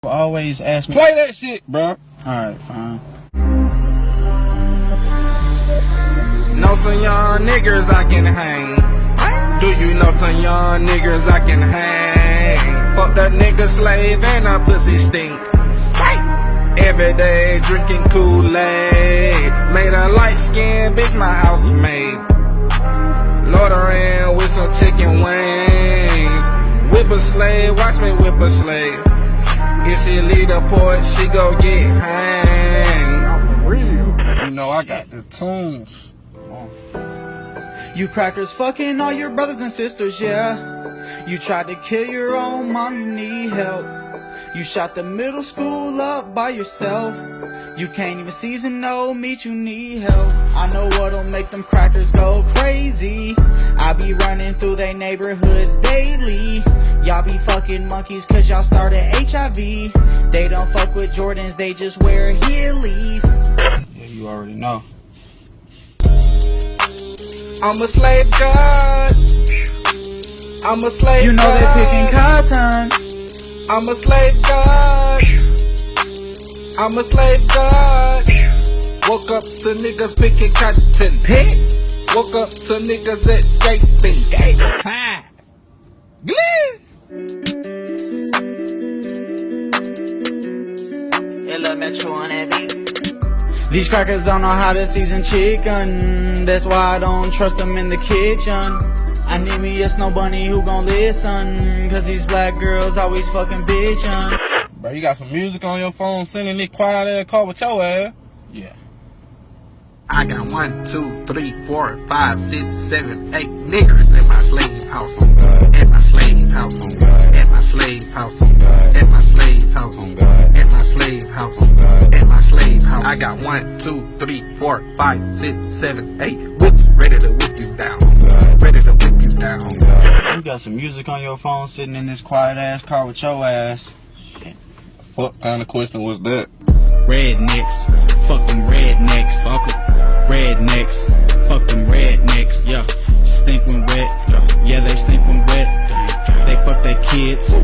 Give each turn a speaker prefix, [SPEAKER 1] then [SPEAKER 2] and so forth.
[SPEAKER 1] Always ask me.
[SPEAKER 2] Play that shit, bro.
[SPEAKER 1] Alright, fine.
[SPEAKER 3] Know some young niggas I can hang. Do you know some young niggas I can hang? Fuck that nigga slave and a pussy stink. Every day drinking Kool-Aid. Made a light skin bitch my house made. Loitering with some chicken wings. Whip a slave, watch me whip a slave. If she leave the port, she go get hanged.
[SPEAKER 2] Real. You know I got the tunes.
[SPEAKER 1] You crackers fucking all your brothers and sisters, yeah. You tried to kill your own mom, you need help. You shot the middle school up by yourself. You can't even season no meat, you need help. I know what'll make them crackers go crazy. I be running through they neighborhoods daily. Y'all be fucking monkeys cause y'all started HIV. They don't fuck with Jordans, they just wear Heelys.
[SPEAKER 2] Yeah, you already know.
[SPEAKER 3] I'm a slave god. I'm a slave god.
[SPEAKER 1] You know they picking cotton.
[SPEAKER 3] I'm a slave god. I'm a slave god. Woke up to niggas picking cotton. Woke up to niggas escaping.
[SPEAKER 2] Ha!
[SPEAKER 1] Metro on that beat. These crackers don't know how to season chicken. That's why I don't trust them in the kitchen. I need me a snow bunny who gon' listen. Cause these black girls always fucking bitchin'.
[SPEAKER 2] Bro, you got some music on your phone sending it quiet out of that car with your ass?
[SPEAKER 1] Yeah.
[SPEAKER 3] I got 1, 2, 3, 4, 5, 6, 7, 8 niggers at my slave house. At my slave house. At my slave house. At my slave house. At my slave house. At my slave house. I got 1, 2, 3, 4, 5, 6, 7, 8 whips ready to whip you down. Ready to whip you down.
[SPEAKER 1] You got some music on your phone sitting in this quiet ass car with your ass. Shit.
[SPEAKER 2] What kind of question was that?
[SPEAKER 4] Rednecks, fuck them rednecks, fuck them rednecks, fuck them rednecks, yeah. Stink when wet, yeah they stink when wet. They fuck their kids,